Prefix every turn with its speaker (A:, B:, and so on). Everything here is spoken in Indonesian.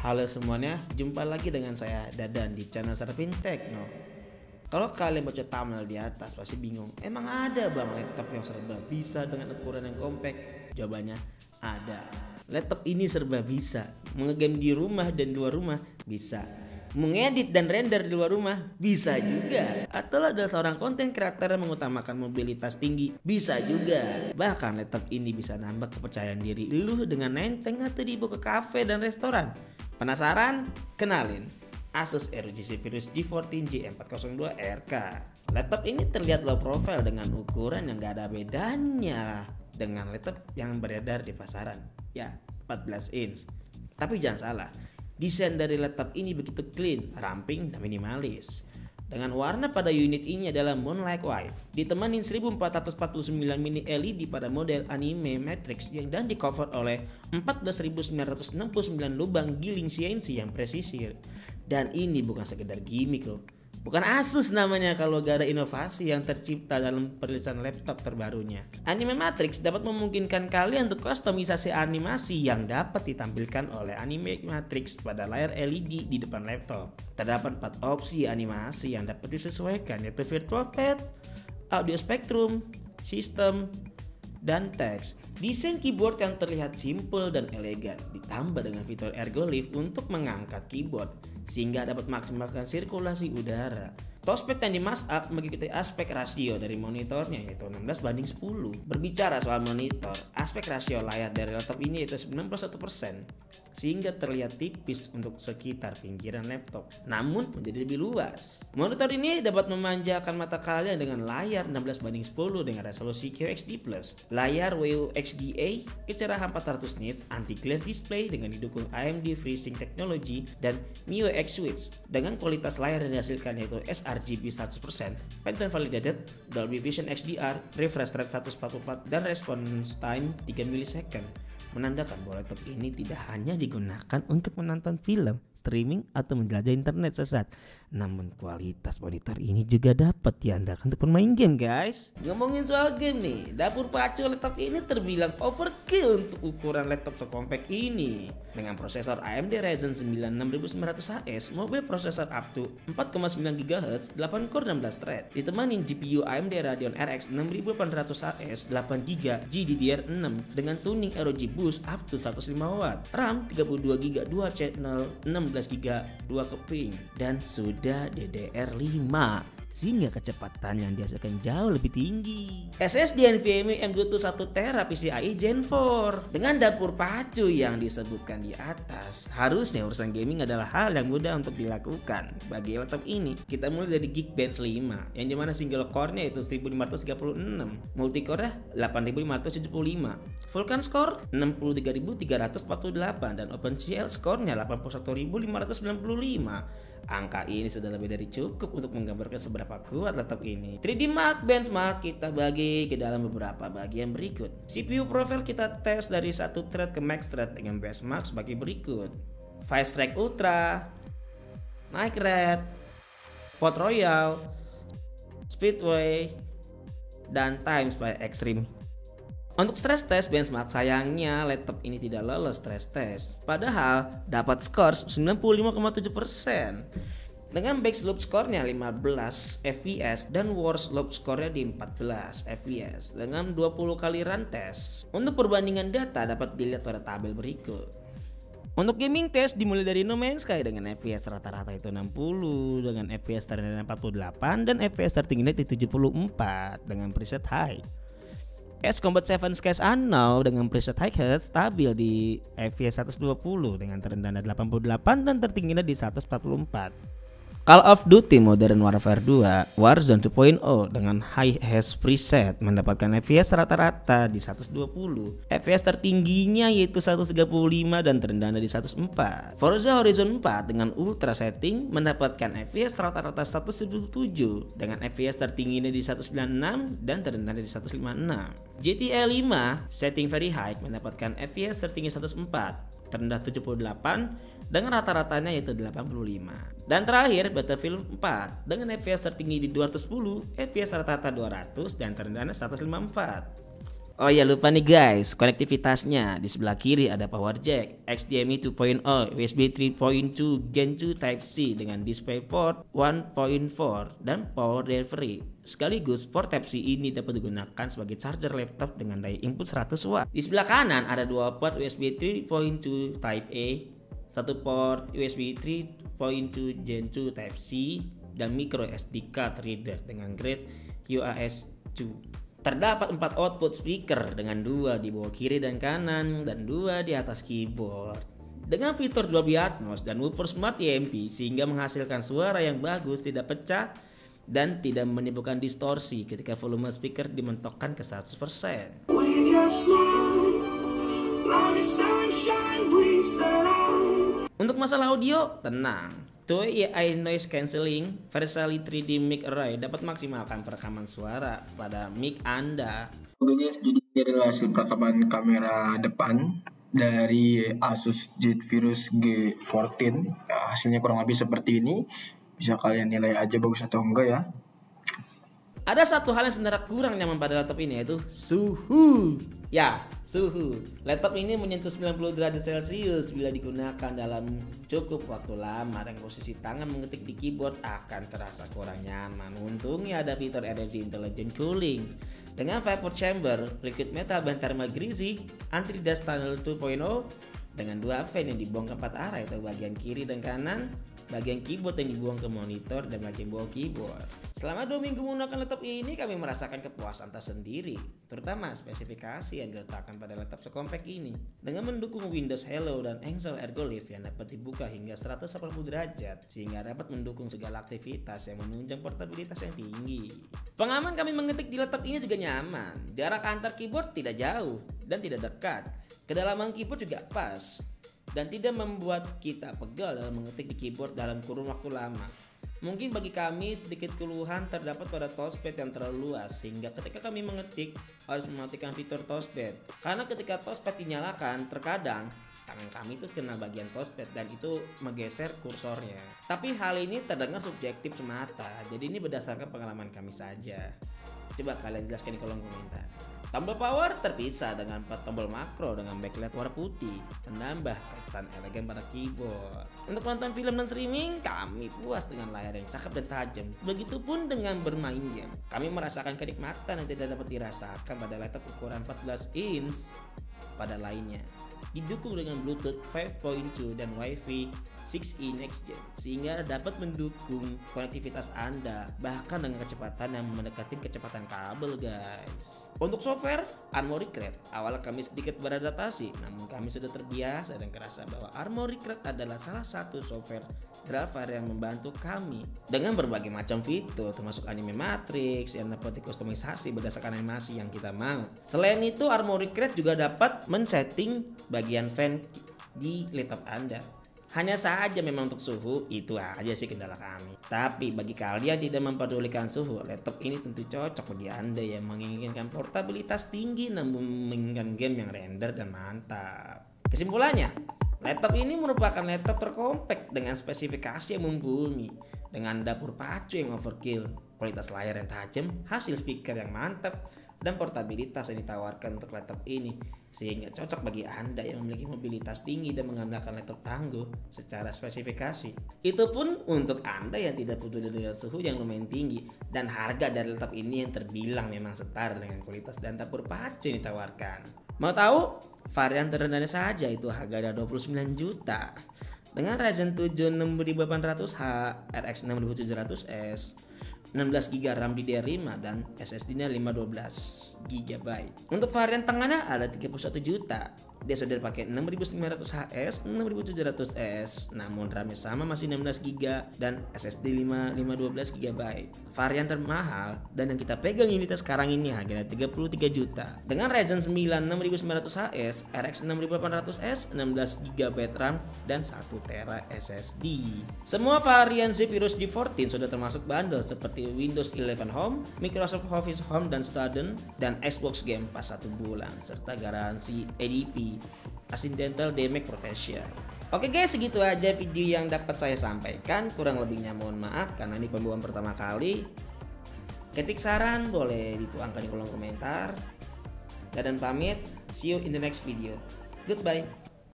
A: Halo semuanya, jumpa lagi dengan saya Dadan di channel Sarafin Tekno. Kalau kalian baca thumbnail di atas pasti bingung, emang ada bang laptop yang serba bisa dengan ukuran yang compact? Jawabannya ada. Laptop ini serba bisa, mengegame di rumah dan luar rumah bisa, mengedit dan render di luar rumah bisa juga, atau ada seorang konten kreator yang mengutamakan mobilitas tinggi bisa juga. Bahkan laptop ini bisa nambah kepercayaan diri lu dengan nenteng atau dibawa ke kafe dan restoran. Penasaran? Kenalin, Asus ROG Zephyrus G14 J402RK. Laptop ini terlihat low profile dengan ukuran yang gak ada bedanya dengan laptop yang beredar di pasaran, ya 14 inch. Tapi jangan salah, desain dari laptop ini begitu clean, ramping, dan minimalis. Dengan warna pada unit ini adalah Moonlight White, ditemani 1449 mini LED pada model anime Matrix yang dan di cover oleh 14.969 lubang giling CNC yang presisi. Dan ini bukan sekedar gimmick loh. Bukan Asus namanya kalau gak ada inovasi yang tercipta dalam perilisan laptop terbarunya. Anime Matrix dapat memungkinkan kalian untuk kustomisasi animasi yang dapat ditampilkan oleh Anime Matrix pada layar LED di depan laptop. Terdapat 4 opsi animasi yang dapat disesuaikan, yaitu Virtual Pad, Audio Spectrum, System, dan teks. Desain keyboard yang terlihat simple dan elegan ditambah dengan fitur ergo lift untuk mengangkat keyboard sehingga dapat maksimalkan sirkulasi udara. Touchpad yang di-mashup mengikuti aspek rasio dari monitornya yaitu 16:10. Berbicara soal monitor, aspek rasio layar dari laptop ini yaitu 91% sehingga terlihat tipis untuk sekitar pinggiran laptop, namun menjadi lebih luas. Monitor ini dapat memanjakan mata kalian dengan layar 16:10 dengan resolusi QHD+, layar WUXDA, kecerahan 400 nits, anti-glare display dengan didukung AMD FreeSync Technology dan MIUI X Switch dengan kualitas layar yang dihasilkan yaitu sRGB 100%, Pantone Validated, Dolby Vision XDR, refresh rate 144 dan response time 3 ms, menandakan bahwa laptop ini tidak hanya digunakan untuk menonton film, streaming, atau menjelajah internet sesat, namun kualitas monitor ini juga dapat diandalkan untuk bermain game guys. Ngomongin soal game nih, dapur pacu laptop ini terbilang overkill untuk ukuran laptop sekompak ini. Dengan prosesor AMD Ryzen 9 6900HS, mobil prosesor up to 4,9 GHz, 8 core 16 thread, ditemani GPU AMD Radeon RX 6800HS 8GB GDDR6 dengan tuning ROG Boost up to 105 watt, RAM 32GB 2 channel 16GB 2 keping, dan sudah DDR5 sehingga kecepatan yang dihasilkan jauh lebih tinggi. SSD NVMe M.2 1TB PCIe Gen 4 dengan dapur pacu yang disebutkan di atas, harusnya urusan gaming adalah hal yang mudah untuk dilakukan. Bagi laptop ini, kita mulai dari Geekbench 5 yang dimana single core-nya itu 1536, multicore 8575, Vulkan score 63348 dan OpenCL score-nya 81595. Angka ini sudah lebih dari cukup untuk menggambarkan seberapa kuat laptop ini. 3D Mark benchmark kita bagi ke dalam beberapa bagian berikut. CPU profile kita tes dari 1 thread ke max thread dengan benchmark sebagai berikut: Fast Track Ultra, Night Red, Port Royal, Speedway, dan Times by Extreme. Untuk stress test benchmark, sayangnya laptop ini tidak lolos stress test, padahal dapat skor 95,7% dengan base loop skornya 15 fps dan worst loop skornya di 14 fps dengan 20 kali run test. Untuk perbandingan data dapat dilihat pada tabel berikut. Untuk gaming test dimulai dari No Man's Sky dengan FPS rata-rata itu 60, dengan FPS terendah 48 dan FPS tertinggi itu 74 dengan preset high. Ace Combat 7 Skies Unknown dengan preset high health stabil di FPS 120 dengan terendah 88 dan tertingginya di 144. Call of Duty Modern Warfare 2 Warzone 2.0 dengan high hash preset mendapatkan FPS rata-rata di 120, FPS tertingginya yaitu 135 dan terendahnya di 104. Forza Horizon 4 dengan ultra setting mendapatkan FPS rata-rata 117 dengan FPS tertingginya di 196 dan terendahnya di 156. GTA 5 setting very high mendapatkan FPS tertinggi 104, terendah 78 dengan rata-ratanya yaitu 85. Dan terakhir Battlefield 4 dengan FPS tertinggi di 210, FPS rata-rata 200 dan terendahnya 154. Oh ya, lupa nih guys, konektivitasnya di sebelah kiri ada power jack, HDMI 2.0, USB 3.2, Gen 2 Type-C dengan DisplayPort 1.4 dan power delivery. Sekaligus port Type-C ini dapat digunakan sebagai charger laptop dengan daya input 100 watt. Di sebelah kanan ada dua port USB 3.2 Type-A, satu port USB 3.2 Gen 2 Type-C dan micro SD card reader dengan grade UAS 2. Terdapat 4 output speaker dengan 2 di bawah kiri dan kanan dan 2 di atas keyboard. Dengan fitur Dolby Atmos dan woofer Smart EMP sehingga menghasilkan suara yang bagus, tidak pecah dan tidak menimbulkan distorsi ketika volume speaker dimentokkan ke 100%. Untuk masalah audio, tenang. Toei AI Noise Cancelling Versali 3D Mic Array dapat maksimalkan perekaman suara pada mic Anda.
B: Oke guys, jadi ini adalah hasil perekaman kamera depan dari Asus Zephyrus G14. Hasilnya kurang lebih seperti ini. Bisa kalian nilai aja bagus atau enggak ya.
A: Ada satu hal yang sebenarnya kurang nyaman pada laptop ini, yaitu suhu. Ya, suhu. Laptop ini menyentuh 90 derajat Celcius bila digunakan dalam cukup waktu lama dan posisi tangan mengetik di keyboard akan terasa kurang nyaman. Untungnya ada fitur energy intelligent cooling dengan vapor chamber, liquid metal dan thermal greasy, anti-dust tunnel 2.0 dengan 2 fan yang dibuang ke 4 arah, yaitu bagian kiri dan kanan, bagian keyboard yang dibuang ke monitor dan bagian bawah keyboard. Selama 2 minggu menggunakan laptop ini, kami merasakan kepuasan tersendiri, terutama spesifikasi yang diletakkan pada laptop sekompak ini. Dengan mendukung Windows Hello dan Excel Ergolift yang dapat dibuka hingga 180 derajat, sehingga dapat mendukung segala aktivitas yang menunjang portabilitas yang tinggi. Pengalaman kami mengetik di laptop ini juga nyaman. Jarak antar keyboard tidak jauh dan tidak dekat. Kedalaman keyboard juga pas dan tidak membuat kita pegal dalam mengetik di keyboard dalam kurun waktu lama. Mungkin bagi kami sedikit keluhan terdapat pada touchpad yang terlalu luas, sehingga ketika kami mengetik harus mematikan fitur touchpad. Karena ketika touchpad dinyalakan, terkadang tangan kami itu kena bagian touchpad dan itu menggeser kursornya. Tapi hal ini terdengar subjektif semata, jadi ini berdasarkan pengalaman kami saja. Coba kalian jelaskan di kolom komentar. Tombol power terpisah dengan 4 tombol makro dengan backlight warna putih, menambah kesan elegan pada keyboard. Untuk menonton film dan streaming, kami puas dengan layar yang cakep dan tajam. Begitupun dengan bermain game. Kami merasakan kenikmatan yang tidak dapat dirasakan pada laptop ukuran 14 inch pada lainnya. Didukung dengan Bluetooth 5.2 dan Wi-Fi 6E Next Gen, sehingga dapat mendukung konektivitas Anda bahkan dengan kecepatan yang mendekati kecepatan kabel guys. Untuk software, Armoury Crate awalnya kami sedikit beradaptasi, namun kami sudah terbiasa dan kerasa bahwa Armoury Crate adalah salah satu software driver yang membantu kami dengan berbagai macam fitur, termasuk anime Matrix yang dapat dikustomisasi berdasarkan animasi yang kita mau. Selain itu, Armoury Crate juga dapat men-setting bagian fan di laptop Anda. Hanya saja memang untuk suhu itu aja sih kendala kami. Tapi bagi kalian tidak mempedulikan suhu, laptop ini tentu cocok bagi Anda yang menginginkan portabilitas tinggi namun menginginkan game yang render dan mantap. Kesimpulannya, laptop ini merupakan laptop terkompak dengan spesifikasi yang mumpuni, dengan dapur pacu yang overkill, kualitas layar yang tajam, hasil speaker yang mantap, dan portabilitas yang ditawarkan untuk laptop ini, sehingga cocok bagi Anda yang memiliki mobilitas tinggi dan mengandalkan laptop tangguh secara spesifikasi. Itu pun untuk Anda yang tidak peduli dengan suhu yang lumayan tinggi, dan harga dari laptop ini yang terbilang memang setara dengan kualitas dan dapur pacu yang ditawarkan. Mau tahu? Varian terendahnya saja itu harga 29 juta dengan Ryzen 7 6800H, RX 6700S, 16GB RAM DDR5 dan SSD-nya 512GB. Untuk varian tengahnya ada 31 juta. Dia sudah pakai 6500HS, 6700S, namun RAM-nya sama masih 16GB dan SSD 512GB. Varian termahal dan yang kita pegang unitnya sekarang ini harganya 33 juta. Dengan Ryzen 9 6900HS, RX 6800S, 16GB RAM dan 1TB SSD. Semua varian Zephyrus G14 sudah termasuk bundle seperti Windows 11 Home, Microsoft Office Home dan Student, dan Xbox Game Pass 1 bulan serta garansi ADP Accidental Damage Protection. Oke guys, segitu aja video yang dapat saya sampaikan. Kurang lebihnya mohon maaf karena ini pembuatan pertama kali. Ketik saran boleh dituangkan di kolom komentar. Dadan pamit, see you in the next video. Goodbye.